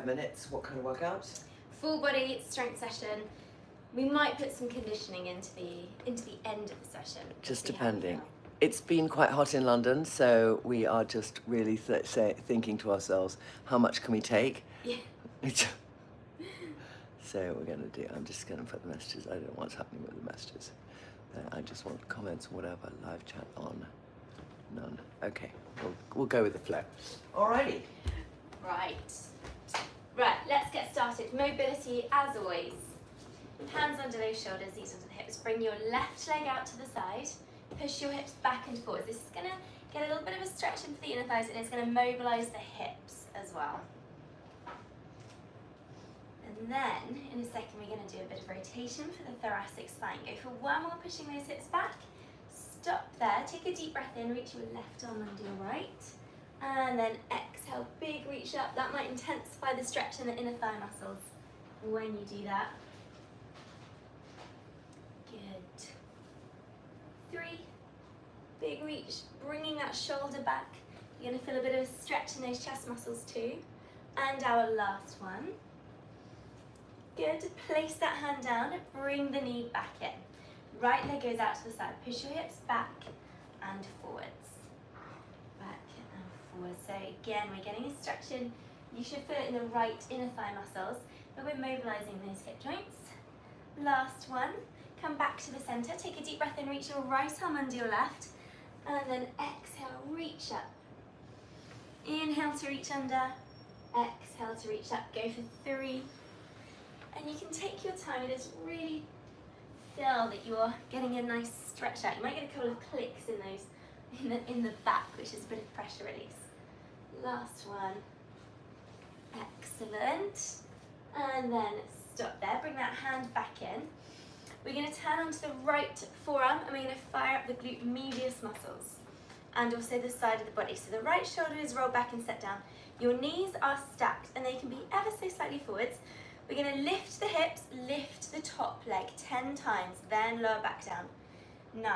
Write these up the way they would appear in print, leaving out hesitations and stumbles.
5 minutes. What kind of workout? Full body strength session. We might put some conditioning into the end of the session. Just depending. It's been quite hot in London, so we are just really thinking to ourselves, how much can we take? Yeah. So we're going to do, I'm just going to put the messages. I don't know what's happening with the messages. I just want comments or whatever. Live chat on. None. Okay, we'll go with the flow. Alrighty. Right, let's get started. Mobility, as always. Hands under those shoulders, knees under the hips. Bring your left leg out to the side. Push your hips back and forwards. This is going to get a little bit of a stretch in for the inner thighs, and it's going to mobilise the hips as well. And then, in a second, we're going to do a bit of rotation for the thoracic spine. Go for one more, pushing those hips back. Stop there. Take a deep breath in. Reach your left arm under your right. And then exhale, big reach up. That might intensify the stretch in the inner thigh muscles when you do that. Good. 3, big reach, bringing that shoulder back. You're going to feel a bit of a stretch in those chest muscles too. And our last one. Good, place that hand down, bring the knee back in. Right leg goes out to the side, push your hips back and forwards. Back and forward. So again, we're getting a stretch in. You should feel it in the right inner thigh muscles, but we're mobilizing those hip joints. Last one. Come back to the center. Take a deep breath in. Reach your right arm under your left, and then exhale. Reach up. Inhale to reach under. Exhale to reach up. Go for 3, and you can take your time and just really feel that you're getting a nice stretch out. You might get a couple of clicks in those in the back, which is a bit of pressure release. Last one. Excellent. And then stop there. Bring that hand back in. We're going to turn onto the right forearm, and we're going to fire up the glute medius muscles and also the side of the body. So the right shoulder is rolled back and set down. Your knees are stacked and they can be ever so slightly forwards. We're going to lift the hips, lift the top leg 10 times, then lower back down. 9,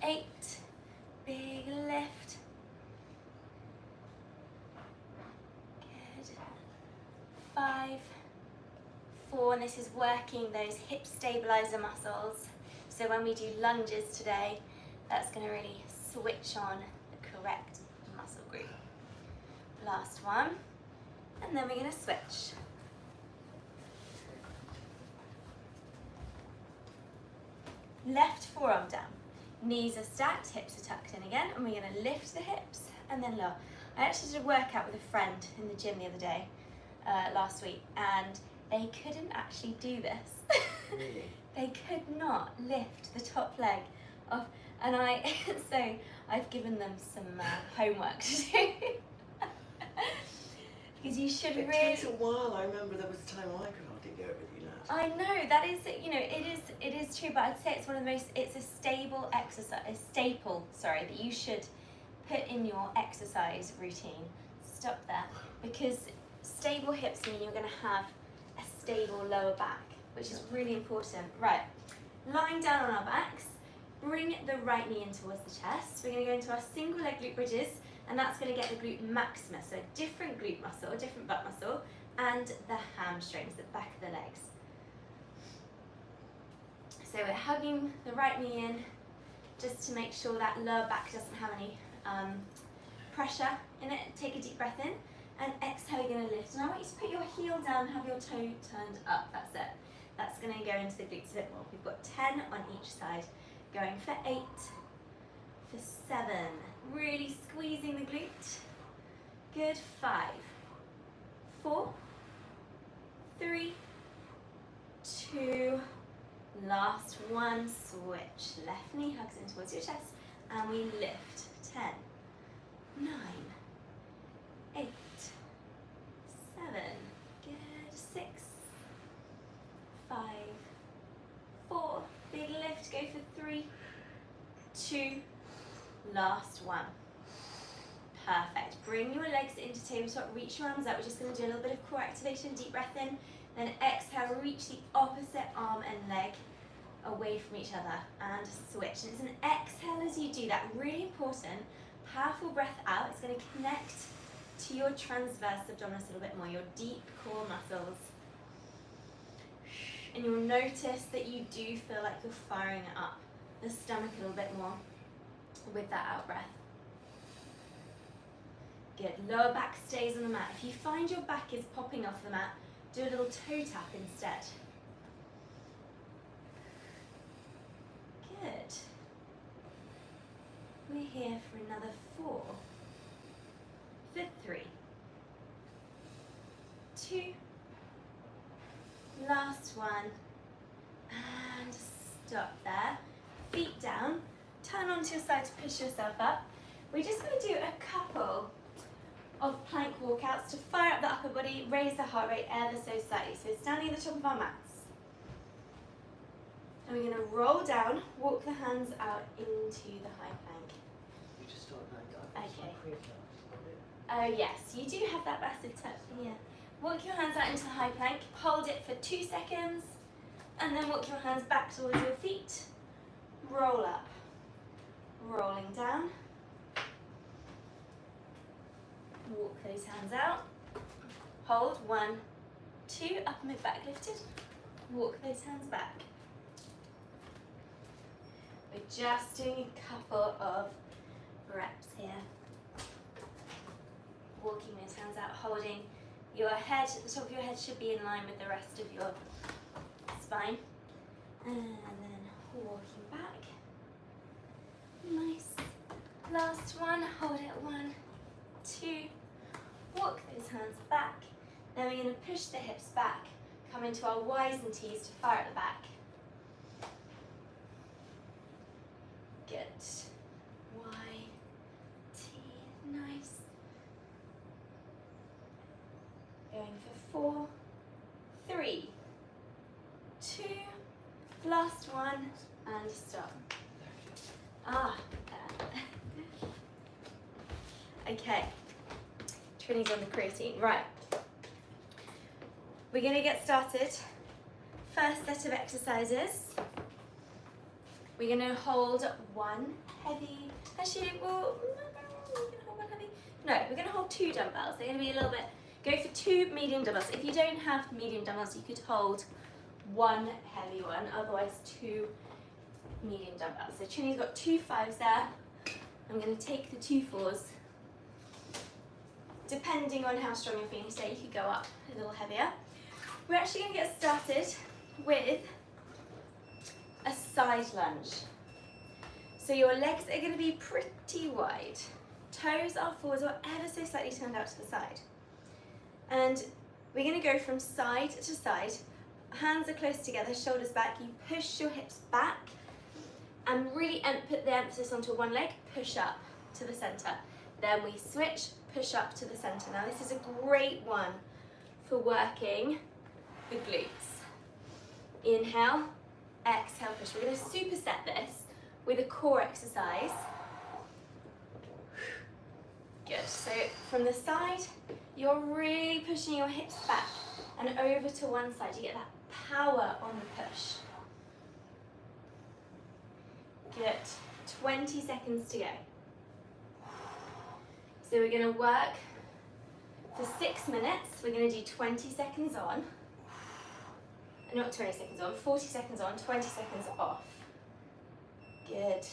8, big lift. Good. 5, 4, and this is working those hip stabilizer muscles. So when we do lunges today, that's going to really switch on the correct muscle group. Last one, and then we're going to switch. Left forearm down, knees are stacked, hips are tucked in again, and we're going to lift the hips and then lower. I actually did a workout with a friend in the gym the other day, last week, and they couldn't actually do this. Really? They could not lift the top leg off, and so I've given them some homework to do. Because you should It really. takes a while. I remember there was a time I could hardly go with you, Nat. I know that is, it is true, but I'd say it's one of the most. It's a stable exercise, that you should put in your exercise routine. Stop there, because stable hips mean you're going to have a stable lower back, which is really important. Right, lying down on our backs, bring the right knee in towards the chest. We're going to go into our single leg glute bridges, and that's going to get the glute maximus, so a different glute muscle, a different butt muscle, and the hamstrings, the back of the legs. So we're hugging the right knee in, just to make sure that lower back doesn't have any pressure in it. Take a deep breath in, and exhale, you're going to lift. And I want you to put your heel down, have your toe turned up, that's it. That's going to go into the glutes a bit more. We've got 10 on each side, going for 8, for 7, really squeezing the glute. Good, 5, 4, 3, 2, last one, switch. Left knee hugs in towards your chest, and we lift. 10, 9, 8, 7, good, 6, 5, 4, big lift, go for 3, 2, last one. Perfect. Bring your legs into tabletop, reach your arms out. We're just going to do a little bit of core activation, deep breath in, then exhale, reach the opposite arm and leg away from each other and switch. And it's an exhale as you do that, really important. Powerful breath out. It's going to connect to your transverse abdominis a little bit more, your deep core muscles. And you'll notice that you do feel like you're firing up the stomach a little bit more with that out breath. Good, lower back stays on the mat. If you find your back is popping off the mat, do a little toe tap instead. Good. We're here for another 4, for 3, 2, last one, and stop there. Feet down, turn onto your side to push yourself up. We're just going to do a couple of plank walkouts to fire up the upper body, raise the heart rate ever so slightly. So standing at the top of our mats. And we're going to roll down, walk the hands out into the high plank. You just start Okay. Oh yes, you do have that massive touch here. Walk your hands out into the high plank, hold it for 2 seconds, and then walk your hands back towards your feet. Roll up, rolling down. Walk those hands out. Hold, 1, 2, upper mid back lifted. Walk those hands back. We're just doing a couple of reps here. Walking those hands out, holding your head, the top of your head should be in line with the rest of your spine. And then walking back. Nice. Last one, hold it, 1, 2. Walk those hands back. Then we're going to push the hips back, come into our Y's and T's to fire at the back. Good. Y, T, nice. Going for 4, 3, 2, last one, and stop. Okay, Trinny's on the creatine. Right, we're going to get started. First set of exercises. We're going to hold one heavy, actually, well, we're going to hold one heavy. No, we're going to hold 2 dumbbells. They're going to be a little bit, go for 2 medium dumbbells. If you don't have medium dumbbells, you could hold 1 heavy one, otherwise 2 medium dumbbells. So Trinny's got 2 5s there. I'm going to take the 2 4s. Depending on how strong you're feeling today, you could go up a little heavier. We're actually going to get started with a side lunge. So your legs are going to be pretty wide. Toes are forwards or ever so slightly turned out to the side. And we're going to go from side to side. Hands are close together, shoulders back. You push your hips back and really put the emphasis onto one leg, push up to the center. Then we switch, push up to the center. Now this is a great one for working the glutes. Inhale, exhale, push. We're going to superset this with a core exercise. Good. So from the side, you're really pushing your hips back and over to one side. You get that power on the push. Good. 20 seconds to go. So we're going to work for 6 minutes. We're going to do 20 seconds on. Not 20 seconds on, 40 seconds on, 20 seconds off. Good.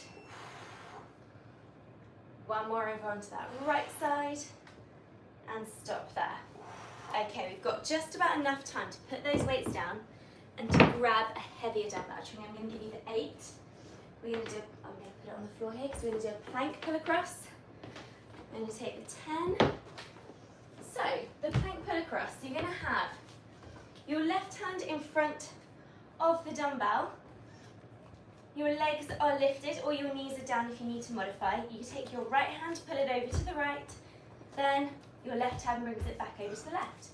One more over onto that right side and stop there. Okay, we've got just about enough time to put those weights down and to grab a heavier dumbbell. Trinny, I'm going to give you the 8. I'm going to put it on the floor here because we're going to do a plank pull across. I'm going to take the 10. So, the plank pull across, so you're going to have your left hand in front of the dumbbell. Your legs are lifted or your knees are down if you need to modify. You take your right hand, pull it over to the right, then your left hand brings it back over to the left.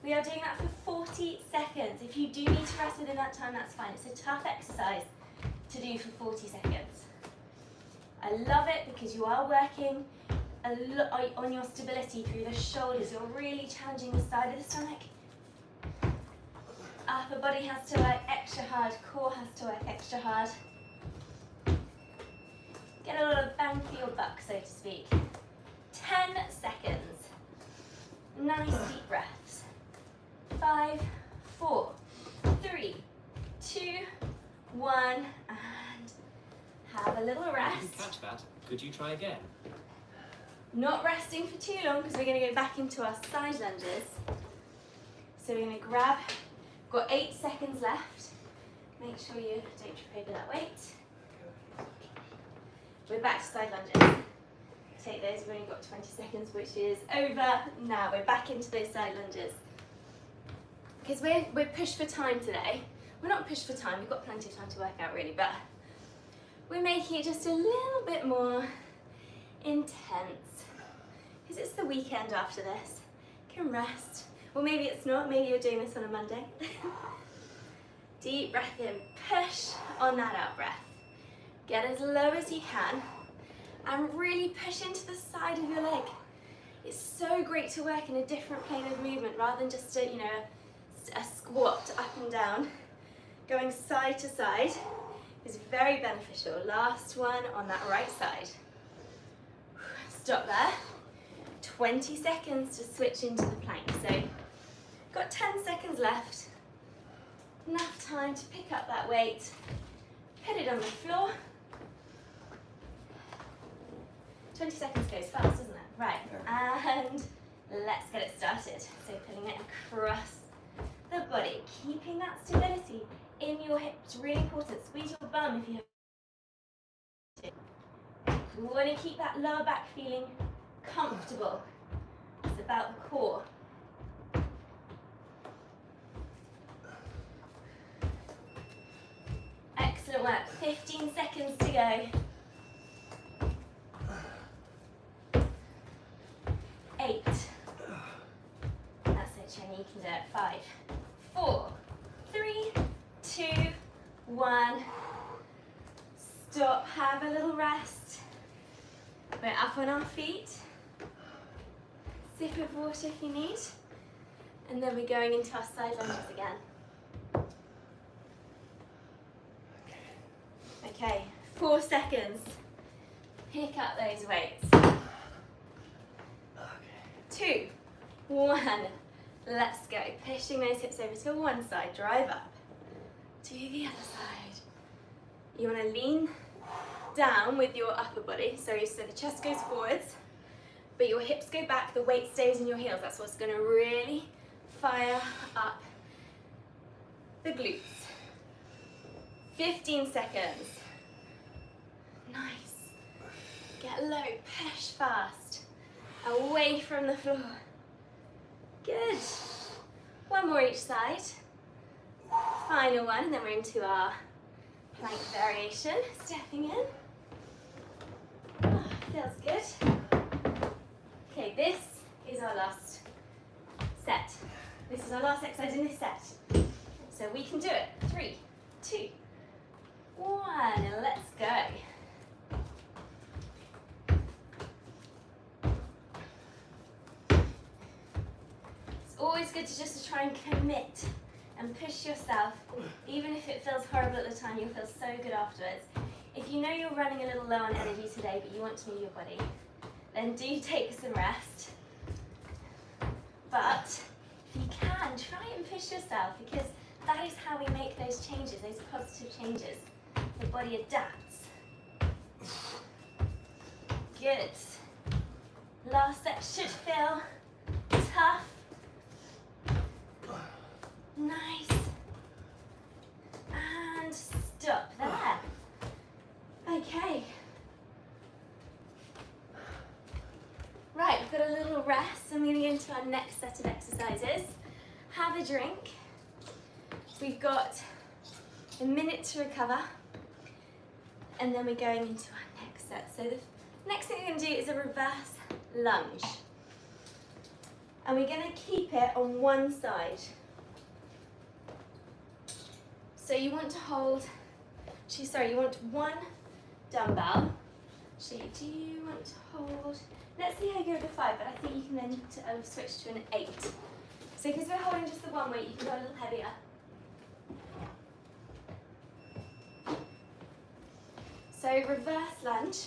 We are doing that for 40 seconds. If you do need to rest within that time, that's fine. It's a tough exercise to do for 40 seconds. I love it because you are working a lot on your stability through the shoulders. You're really challenging the side of the stomach. Upper body has to work extra hard, core has to work extra hard. Get a lot of bang for your buck, so to speak. 10 seconds. Nice deep breaths. 5, 4, 3, 2, 1, and have a little Did you rest. catch that? Could you try again? Not resting for too long because we're going to go back into our side lunges. So we're going to grab, got 8 seconds left. Make sure you don't trip over that weight. We're back to side lunges. Take those, we've only got 20 seconds, which is over now. We're back into those side lunges. Because we're pushed for time today. We're not pushed for time, we've got plenty of time to work out really, but we're making it just a little bit more intense. Because it's the weekend after this. You can rest. Well, maybe it's not, maybe you're doing this on a Monday. Deep breath in, push on that out breath. Get as low as you can and really push into the side of your leg. It's so great to work in a different plane of movement rather than just a squat up and down. Going side to side is very beneficial. Last one on that right side. Stop there. 20 seconds to switch into the plank. So, got 10 seconds left. Enough time to pick up that weight, put it on the floor. 20 seconds goes fast, doesn't it? Right, and let's get it started. So putting it across the body, keeping that stability in your hips, really important. Squeeze your bum if you have to. We want to keep that lower back feeling comfortable. It's about the core. Excellent work. 15 seconds to go. 8. That's it, Trinny. You can do it. 5, 4, 3, 2, 1. Stop. Have a little rest. We're up on our feet. Sip of water if you need. And then we're going into our side lunges again. Okay, 4 seconds. Pick up those weights. 2, 1. Let's go. Pushing those hips over to one side. Drive up to the other side. You want to lean down with your upper body. So the chest goes forwards, but your hips go back. The weight stays in your heels. That's what's going to really fire up the glutes. 15 seconds. Nice. Get low, push fast. Away from the floor. Good. One more each side. Final one, and then we're into our plank variation. Stepping in. Oh, feels good. Okay, this is our last set. This is our last exercise in this set. So we can do it. 3, 2, 1, and let's go. It's always good to just try and commit and push yourself. Even if it feels horrible at the time, you'll feel so good afterwards. If you know you're running a little low on energy today, but you want to move your body, then do take some rest. But if you can, try and push yourself, because that is how we make those changes, those positive changes. The body adapts. Good. Last set should feel tough. Nice. And stop there. Okay. Right, we've got a little rest. I'm going to go into our next set of exercises. Have a drink. We've got a minute to recover. And then we're going into our next set. So the next thing we're going to do is a reverse lunge. And we're going to keep it on one side. So you want to hold, you want one dumbbell. Actually, do you want to hold, let's see how you go with the 5, but I think you can then switch to an 8. So because we're holding just the one weight, you can go a little heavier. So reverse lunge,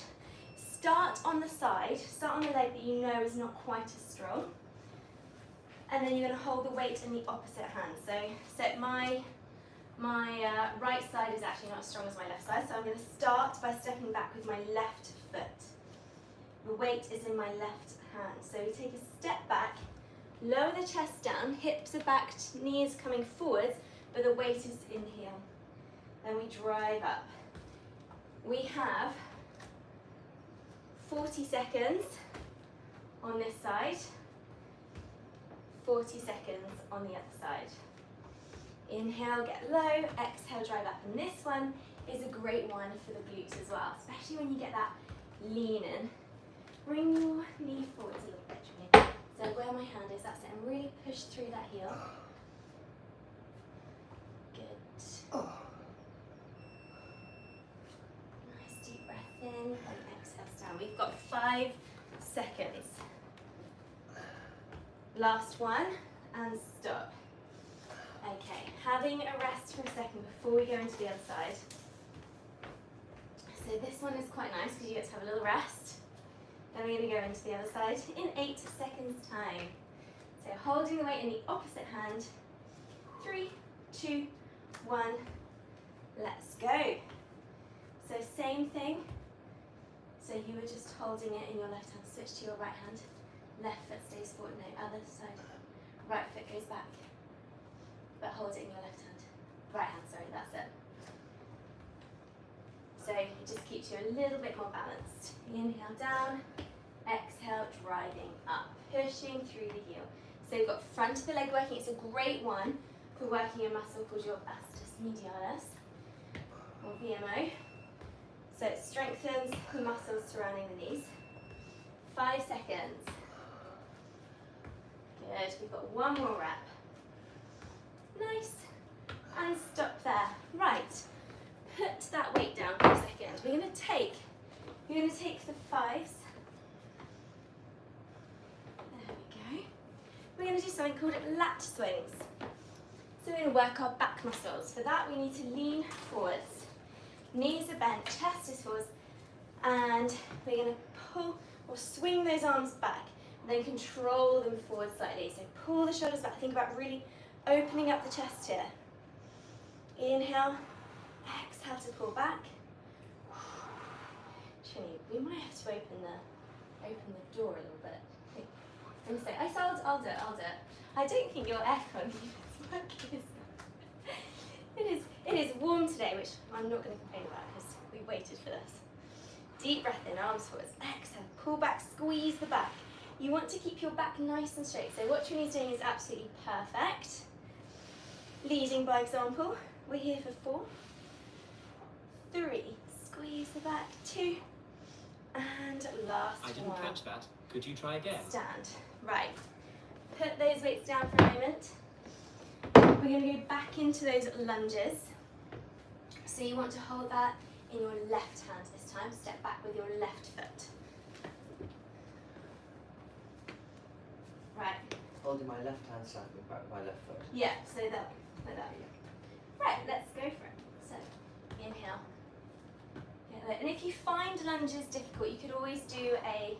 start on the side, start on the leg that you know is not quite as strong. and then you're going to hold the weight in the opposite hand. So my right side is actually not as strong as my left side, so I'm going to start by stepping back with my left foot. The weight is in my left hand. So we take a step back, lower the chest down, hips are back, knees coming forwards, but the weight is in the heel. Then we drive up. We have 40 seconds on this side, 40 seconds on the other side. Inhale, get low, exhale, drive up. And this one is a great one for the glutes as well, especially when you get that lean in. Bring your knee forwards a little bit, Trinny. So where my hand is, that's it, and really push through that heel. Good. Nice deep breath in and exhale down. We've got 5 seconds. Last one, and stop. Okay, having a rest for a second before we go into the other side. So this one is quite nice because you get to have a little rest. Then we're going to go into the other side in 8 seconds time. So holding the weight in the opposite hand. 3, 2, 1, let's go. So same thing. So you were just holding it in your left hand, switch to your right hand. Left foot stays forward, no, other side. Right foot goes back, but hold it in your left hand. Right hand, sorry, that's it. So it just keeps you a little bit more balanced. Inhale down, exhale, driving up, pushing through the heel. So you've got front of the leg working. It's a great one for working a muscle called your vastus medialis, or VMO. So it strengthens the muscles surrounding the knees. 5 seconds. Good, we've got one more rep. Nice, and stop there. Right, put that weight down for a second. We're going to take the 5s. There we go. We're going to do something called lat swings. So we're going to work our back muscles. For that, we need to lean forwards. Knees are bent, chest is forwards, and we're going to pull or swing those arms back, and then control them forward slightly. So pull the shoulders back. Think about really opening up the chest here. Inhale, exhale to pull back. Trinny, we might have to open the door a little bit. Let me say, I'll do it. I don't think your aircon is working. It is warm today, which I'm not going to complain about because we waited for this. Deep breath in, arms forwards. Exhale, pull back, squeeze the back. You want to keep your back nice and straight. So what Trinny's doing is absolutely perfect. Leading by example. We're here for 4, 3, squeeze the back, 2, and last one. I didn't catch that. Could you try again? Stand. Right. Put those weights down for a moment. We're going to go back into those lunges. So you want to hold that in your left hand this time. Step back with your left foot. Right. Holding my left hand, stepping back with my left foot. Yeah, so that, like that. Right, let's go for it. So, inhale. And if you find lunges difficult, you could always do a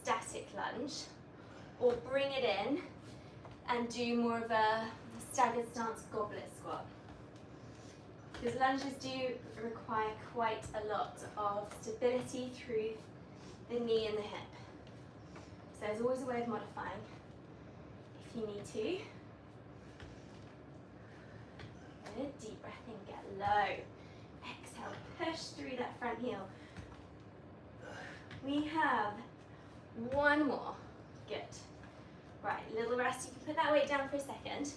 static lunge, or bring it in and do more of a staggered stance goblet squat. Because lunges do require quite a lot of stability through the knee and the hip. So there's always a way of modifying if you need to. Good, deep breath in, get low. Exhale, push through that front heel. We have one more. Good. Right, little rest. You can put that weight down for a second.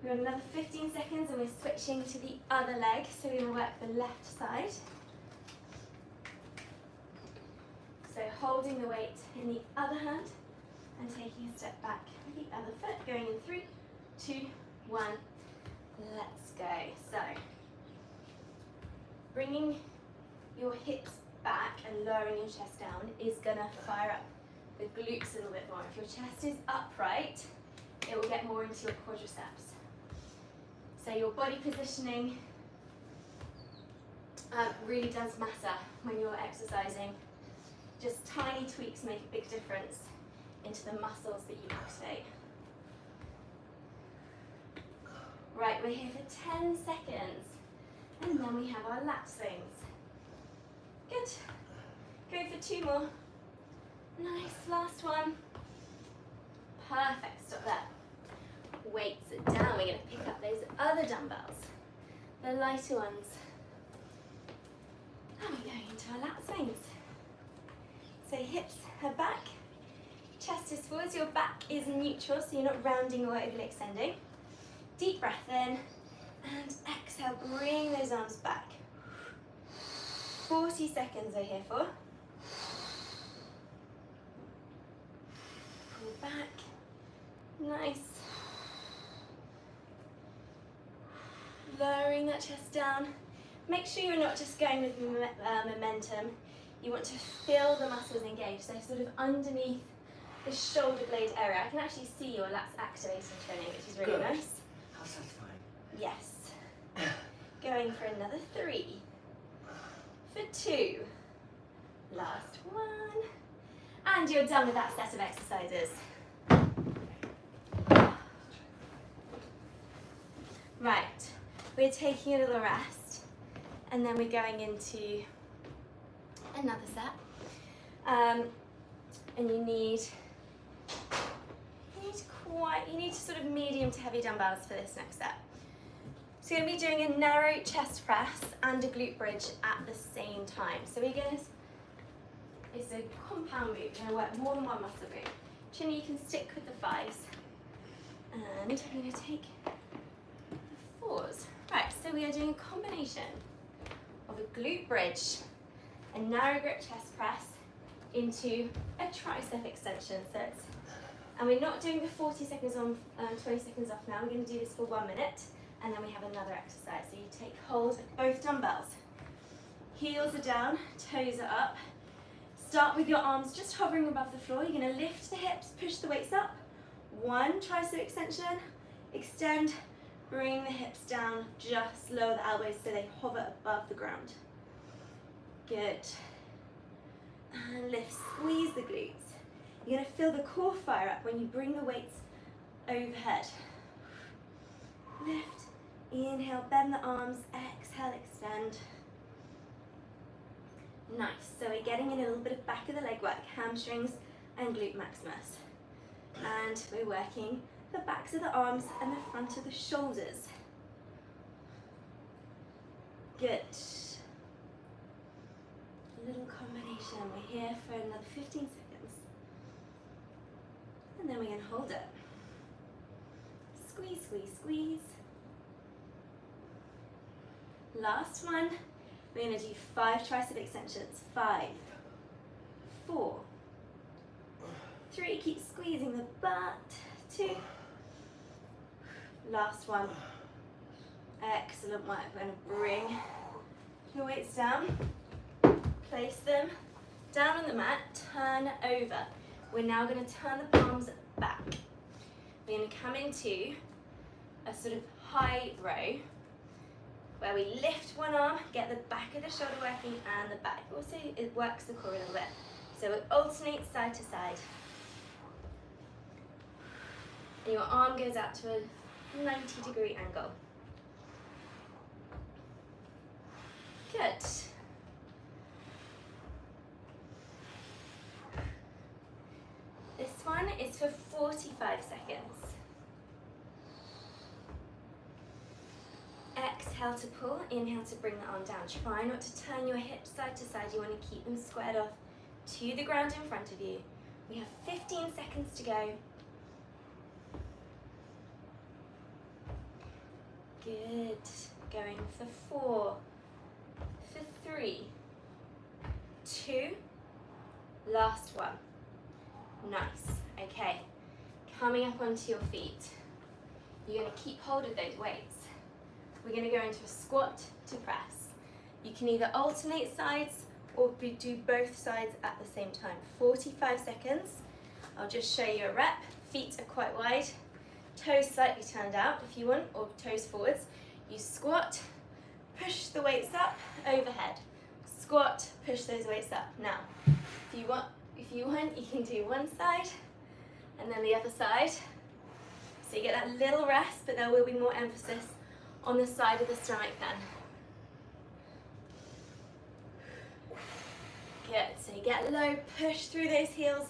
We have another 15 seconds and we're switching to the other leg. So we're going to work the left side. So holding the weight in the other hand and taking a step back with the other foot. Going in 3, 2, 1. Let's go. So bringing your hips back and lowering your chest down is going to fire up the glutes a little bit more. If your chest is upright, it will get more into your quadriceps. So your body positioning really does matter when you're exercising. Just tiny tweaks make a big difference into the muscles that you activate. Right, we're here for 10 seconds. And then we have our lat swings. Good. Go for 2 more. Nice, last one. Perfect, stop there. Weights are down. We're going to pick up those other dumbbells, the lighter ones. And we're going into our lat swings. So hips are back, chest is forwards, your back is neutral, so you're not rounding or overly extending. Deep breath in, and exhale, bring those arms back. 40 seconds we're here for. Pull back, nice. Lowering that chest down. Make sure you're not just going with momentum. You want to feel the muscles engaged, so sort of underneath the shoulder blade area. I can actually see your lats activating, Trinny, which is really Good. nice. How satisfying. Yes. Going for another 3. For 2. Last one. And you're done with that set of exercises. Right, we're taking a little rest, and then we're going into another set. And you need sort of medium to heavy dumbbells for this next set. So you're going to be doing a narrow chest press and a glute bridge at the same time. So it's a compound move. You're going to work more than one muscle group. Trinny, you can stick with the 5s. And I'm going to take the 4s. Right, so we are doing a combination of a glute bridge, a narrow grip chest press into a tricep extension. And we're not doing the 40 seconds on, 20 seconds off now. We're going to do this for 1 minute, and then we have another exercise. So you take hold of both dumbbells. Heels are down, toes are up. Start with your arms just hovering above the floor. You're going to lift the hips, push the weights up. 1 tricep extension, extend, bring the hips down, just lower the elbows so they hover above the ground. Good. And lift, squeeze the glutes. You're going to feel the core fire up when you bring the weights overhead. Lift, inhale, bend the arms, exhale, extend. Nice, so we're getting in a little bit of back of the leg work, hamstrings and glute maximus. And we're working the backs of the arms and the front of the shoulders. Good. A little combination. We're here for another 15 seconds. And then we're going to hold it. Squeeze, squeeze, squeeze. Last one. We're going to do 5 tricep extensions. 5, 4, 3. Keep squeezing the butt. 2. Last one. Excellent work. We're going to bring your weights down. Place them down on the mat. Turn over. We're now going to turn the palms back. We're going to come into a sort of high row where we lift one arm, get the back of the shoulder working and the back. Also, it works the core a little bit. So it alternates side to side. And your arm goes out to a 90-degree angle. Good. This one is for 45 seconds. Exhale to pull, inhale to bring the arm down. Try not to turn your hips side to side. You want to keep them squared off to the ground in front of you. We have 15 seconds to go. Good. Going for 4, for 3, 2, last one. Nice. Okay. Coming up onto your feet. You're going to keep hold of those weights. We're going to go into a squat to press. You can either alternate sides or do both sides at the same time. 45 seconds. I'll just show you a rep. Feet are quite wide. Toes slightly turned out if you want, or toes forwards. You squat, push the weights up, overhead. Squat, push those weights up. Now, if you want, you can do one side And then the other side. So you get that little rest, but there will be more emphasis on the side of the stomach then. Good, so you get low, push through those heels,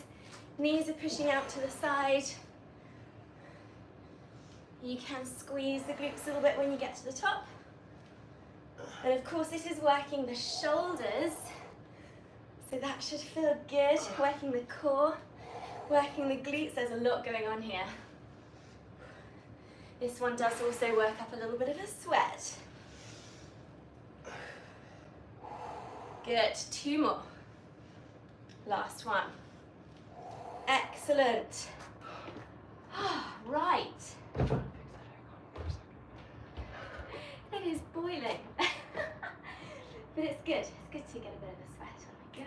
knees are pushing out to the side. You can squeeze the glutes a little bit when you get to the top. And of course this is working the shoulders, so that should feel good, working the core, working the glutes. There's a lot going on here. This one does also work up a little bit of a sweat. Good, 2 more. Last one. Excellent. Right. It is boiling. But it's good. It's good to get a bit of a sweat on the go.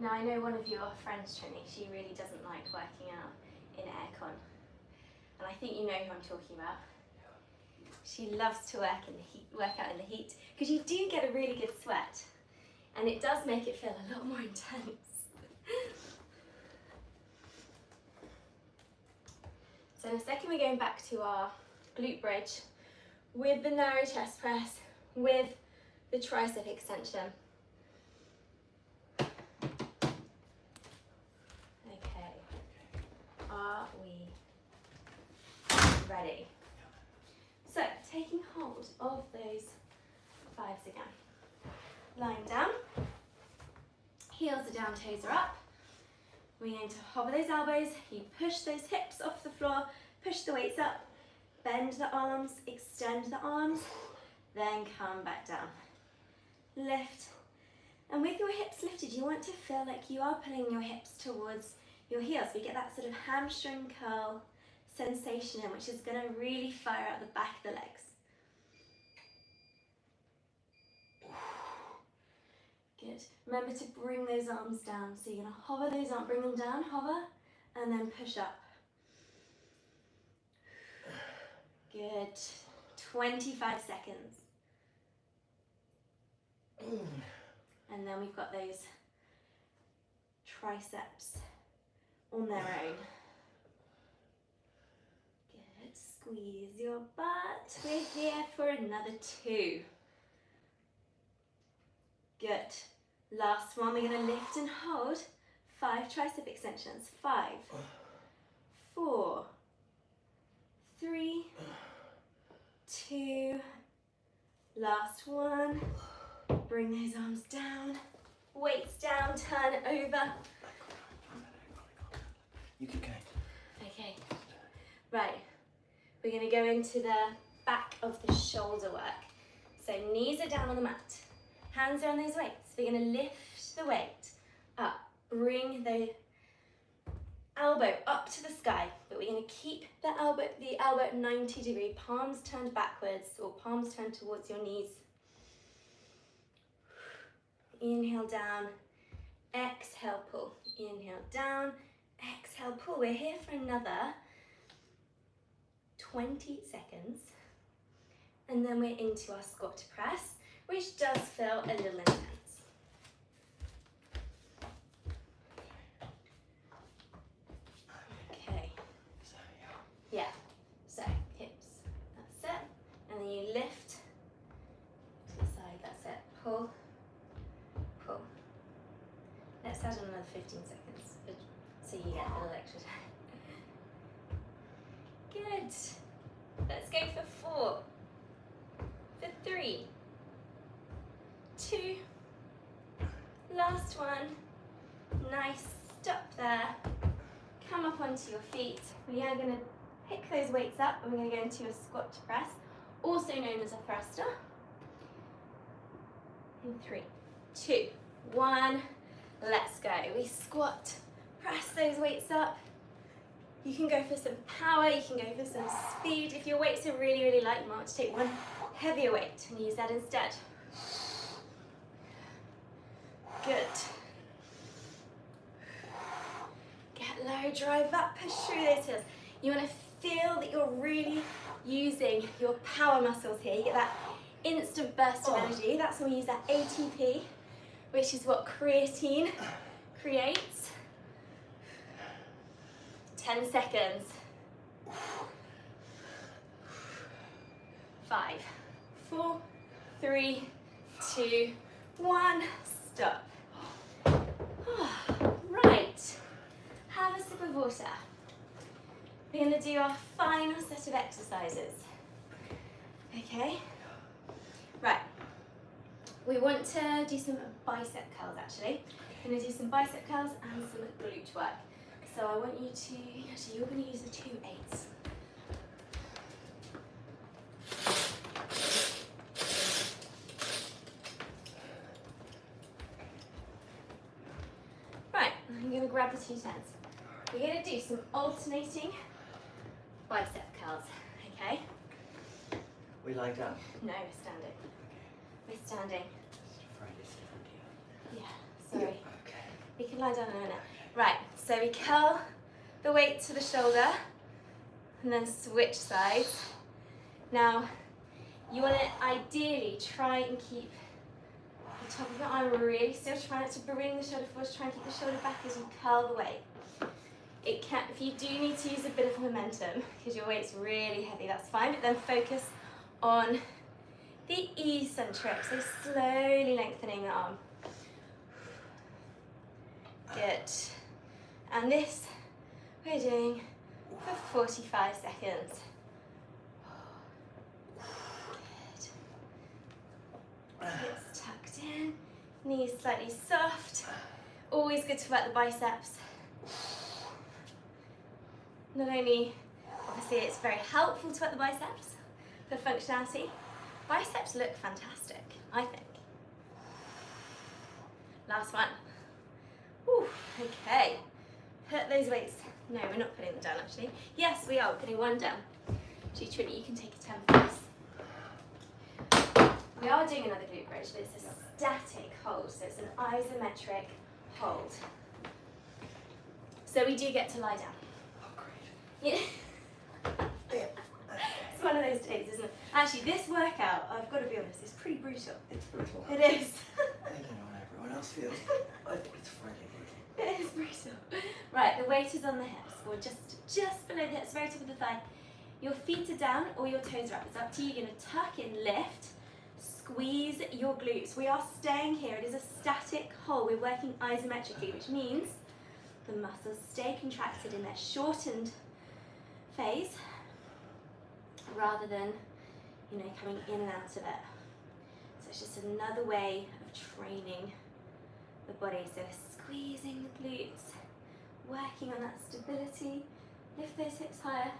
Now I know one of your friends, Trinny, she really doesn't like working out in aircon. And I think you know who I'm talking about. She loves to work out in the heat, because you do get a really good sweat. And it does make it feel a lot more intense. So in a second we're going back to our glute bridge with the narrow chest press, with the tricep extension. Okay, are we ready? So taking hold of those thighs again. Lying down, heels are down, toes are up. We're going to hover those elbows, you push those hips off the floor, push the weights up, bend the arms, extend the arms, then come back down. Lift, and with your hips lifted, you want to feel like you are pulling your hips towards your heels. We get that sort of hamstring curl sensation in, which is going to really fire out the back of the legs. Good. Remember to bring those arms down. So you're going to hover those arms, bring them down, hover, and then push up. Good. 25 seconds. And then we've got those triceps on their own. Good. Squeeze your butt. We're here for another 2. Good. Last one, we're going to lift and hold. 5 tricep extensions. 5, 4, 3, 2. Last one. Bring those arms down. Weights down, turn over. You keep going. Okay. Right. We're going to go into the back of the shoulder work. So knees are down on the mat. Hands are on those weights. We're going to lift the weight up. Bring the elbow up to the sky, but we're going to keep the elbow at 90 degree, palms turned backwards or palms turned towards your knees. Inhale down, exhale pull. Inhale down, exhale pull. We're here for another 20 seconds, and then we're into our squat to press, which does feel a little intense. Okay. Yeah. So hips. That's it. And then you lift to the side. That's it. Pull. Pull. Let's add another 15 seconds so you get a little extra time. Good. Let's go for 4. For 3. 2. Last one. Nice. Stop there. Come up onto your feet. We are going to pick those weights up and we're going to go into a squat to press, also known as a thruster. In 3, 2, 1. Let's go. We squat, press those weights up. You can go for some power, you can go for some speed. If your weights are really, really light, you might want to take one heavier weight and use that instead. Good. Get low, drive up, push through those heels. You want to feel that you're really using your power muscles here. You get that instant burst of energy. That's when we use that ATP. which is what creatine creates. 10 seconds. 5, 4, 3, 2, 1, stop. Right, have a sip of water. We're going to do our final set of exercises. Okay? Right. We want to do some bicep curls actually. We're going to do some bicep curls and some glute work. So I want you to, actually you're going to use the 2 8s. Right, I'm going to grab the 2 10s. We're going to do some alternating bicep curls, okay? We lie down. No, we're standing. We're standing. Friday's different here. Yeah, sorry. Okay. We can lie down in a minute. Right, so we curl the weight to the shoulder and then switch sides. Now, you want to ideally try and keep the top of your arm really still. Try not to bring the shoulder forward. Try and keep the shoulder back as you curl the weight. It can, if you do need to use a bit of momentum because your weight's really heavy, that's fine. But then focus on the eccentric, so slowly lengthening the arm. Good. And this we're doing for 45 seconds. Good. Hips tucked in, knees slightly soft. Always good to work the biceps. Not only, obviously it's very helpful to work the biceps for functionality, biceps look fantastic, I think. Last one. Whew, okay. Put those weights, no we're not putting them down actually. Yes we are, we're putting one down. Actually Trinny, you can take a 10 for this. We are doing another glute bridge, but it's a static hold, so it's an isometric hold. So we do get to lie down. Yeah. It's one of those days, isn't it? Actually, this workout, I've got to be honest, is pretty brutal. It's brutal. It is. I don't know how everyone else feels. I think it's Friday brutal. It is brutal. Right, the weight is on the hips, or just below the hips, very top of the thigh. Your feet are down or your toes are up. It's up to you. You're going to tuck in, lift, squeeze your glutes. We are staying here. It is a static hold. We're working isometrically, which means the muscles stay contracted in their shortened phase rather than, coming in and out of it. So it's just another way of training the body. So squeezing the glutes, working on that stability. Lift those hips higher.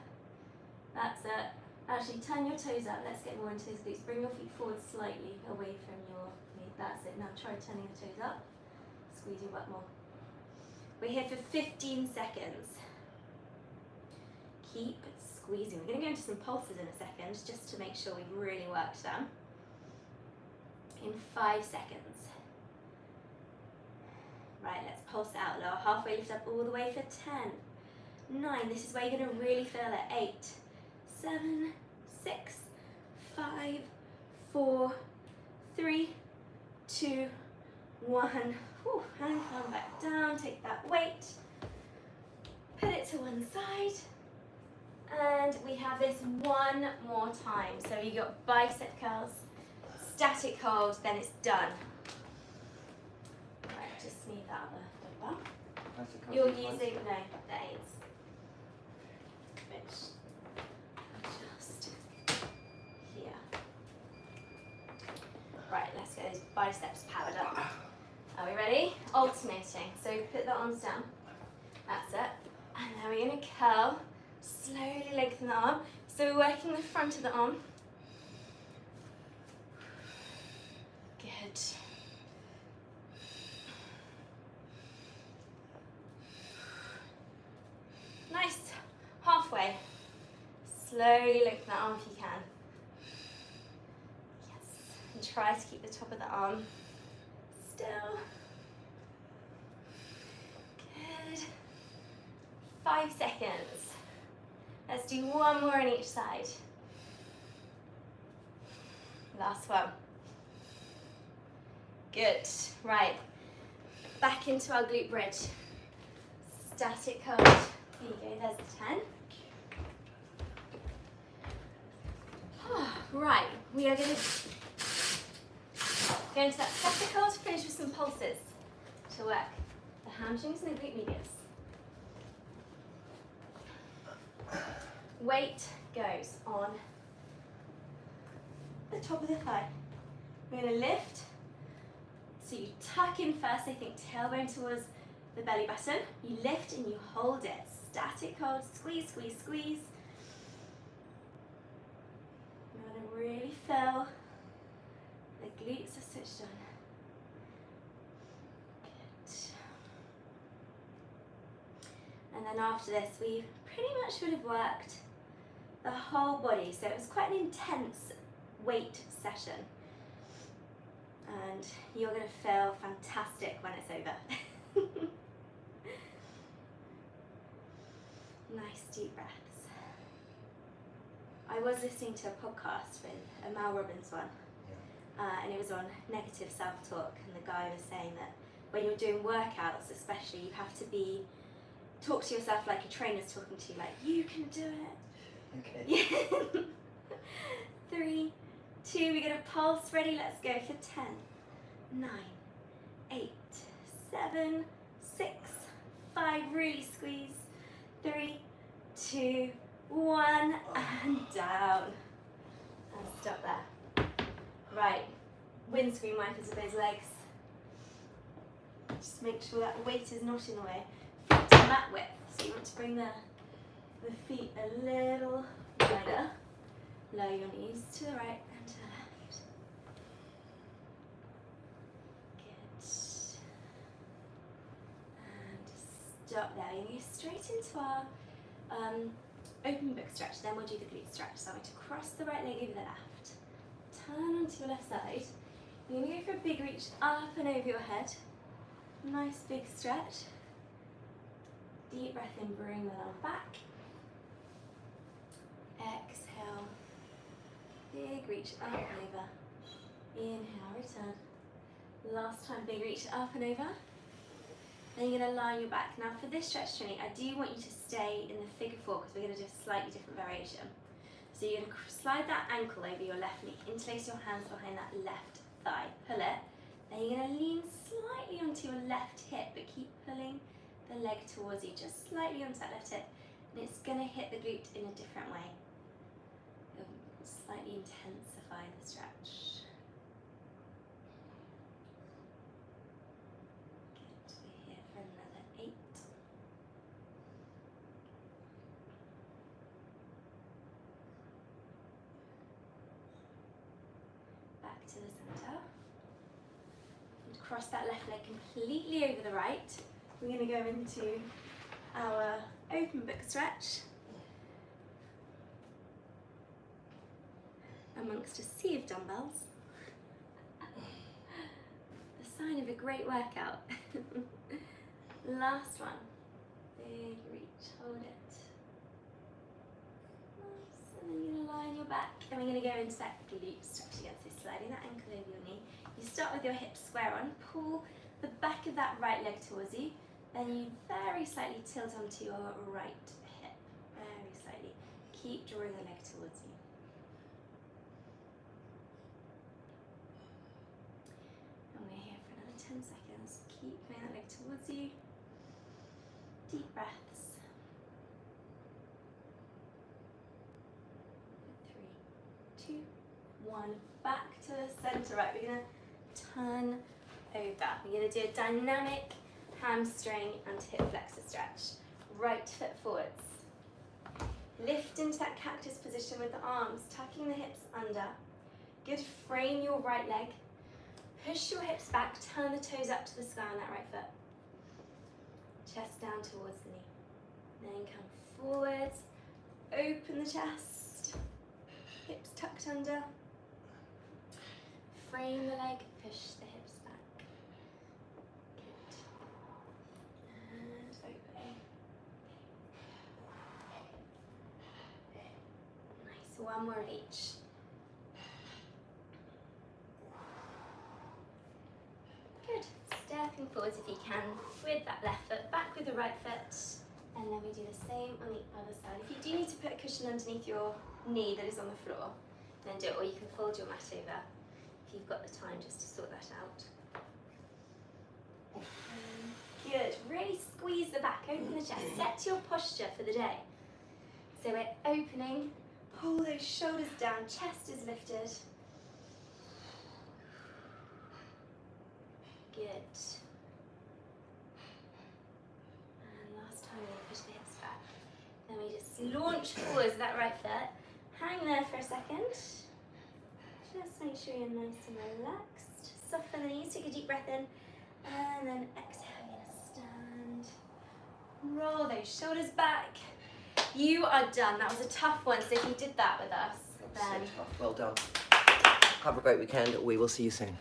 That's it. Actually, turn your toes up. Let's get more into those glutes. Bring your feet forward slightly away from your knee. That's it. Now try turning your toes up. Squeeze your butt more. We're here for 15 seconds. Keep squeezing. We're going to go into some pulses in a second just to make sure we've really worked them. In 5 seconds. Right, let's pulse out. Lower halfway, lift up all the way for 10, 9. This is where you're going to really feel it. 8, 7, 6, 5, 4, 3, 2, 1. Whew, and come back down. Take that weight. Put it to one side. And we have this one more time. So you got bicep curls, static hold, then it's done. Right, just smooth out the bar. You're using, no, the 8s. Which, just here. Right, let's get those biceps powered up. Are we ready? Alternating. So put the arms down. That's it. And then we're going to curl. Slowly lengthen the arm. So we're working the front of the arm. Good. Nice. Halfway. Slowly lengthen the arm if you can. Yes. And try to keep the top of the arm still. Good. 5 seconds. Let's do one more on each side. Last one. Good. Right. back into our glute bridge. Static hold. There you go, there's the 10. Right, we are going to go into that static hold, finish with some pulses to work the hamstrings and the glute medius. Weight goes on the top of the thigh. We're going to lift. So you tuck in first, I think tailbone towards the belly button. You lift and you hold it. Static hold, squeeze, squeeze, squeeze. You want to really feel the glutes are switched on. Good. And then after this, we pretty much would have worked the whole body. So it was quite an intense weight session. And you're going to feel fantastic when it's over. Nice deep breaths. I was listening to a podcast with a Mel Robbins one, and it was on negative self-talk, and the guy was saying that when you're doing workouts especially, you have to talk to yourself like a trainer's talking to you, like, you can do it. Okay. Yeah. 3, 2, we're going to pulse, ready, let's go for 10, 9, 8, 7, 6, 5, really squeeze, 3, 2, 1, and down. And stop there. Right, windscreen wipers with those legs. Just make sure that weight is not in the way. Feet to mat width, so you want to bring the feet a little wider. Lower your knees to the right and to the left. Good. And stop there. You're going to go straight into our open book stretch. Then we'll do the glute stretch. So I'm going to cross the right leg over the left. Turn onto your left side. You're going to go for a big reach up and over your head. Nice big stretch. Deep breath in, bring the arm back. Exhale. Big reach up and over. Inhale, return. Last time, big reach up and over. Then you're going to lie on your back. Now for this stretch, Trinny, I do want you to stay in the figure 4 because we're going to do a slightly different variation. So you're going to slide that ankle over your left knee, interlace your hands behind that left thigh, pull it. Then you're going to lean slightly onto your left hip, but keep pulling the leg towards you, just slightly onto that left hip. And it's going to hit the glute in a different way. It'll slightly intensify the stretch. Good, we're here for another 8. Back to the center. And cross that left leg completely over the right. We're going to go into our open book stretch amongst a sea of dumbbells. The sign of a great workout. Last one. Big reach, hold it. Nice, and then you're going to lie on your back. And we're going to go into that glute stretch again. So sliding that ankle over your knee. You start with your hips square on, pull the back of that right leg towards you. Then you very slightly tilt onto your right hip, very slightly. Keep drawing the leg towards you. And we're here for another 10 seconds. Keep moving that leg towards you. Deep breaths. 3, 2, 1. Back to the center. Right, we're going to turn over. We're going to do a dynamic hamstring and hip flexor stretch. Right foot forwards. Lift into that cactus position with the arms, tucking the hips under. Good, frame your right leg. Push your hips back, turn the toes up to the sky on that right foot. Chest down towards the knee. Then come forwards, open the chest. Hips tucked under. Frame the leg, push the hips back. Good. And open. Nice, one more of each. Good, stepping forward. forwards if you can with that left foot, back with the right foot, and then we do the same on the other side. If you do need to put a cushion underneath your knee that is on the floor, then do it, or you can fold your mat over if you've got the time just to sort that out. Good, really squeeze the back, open the chest, set your posture for the day. So we're opening, pull those shoulders down, chest is lifted. Good. And last time we push the hips back. Then we just launch forwards with that right foot. Hang there for a second. Just make sure you're nice and relaxed. Soften the knees, take a deep breath in. And then exhale, you're gonna stand. Roll those shoulders back. You are done. That was a tough one, so if you did that with us, then... So tough. Well done. Have a great weekend. We will see you soon.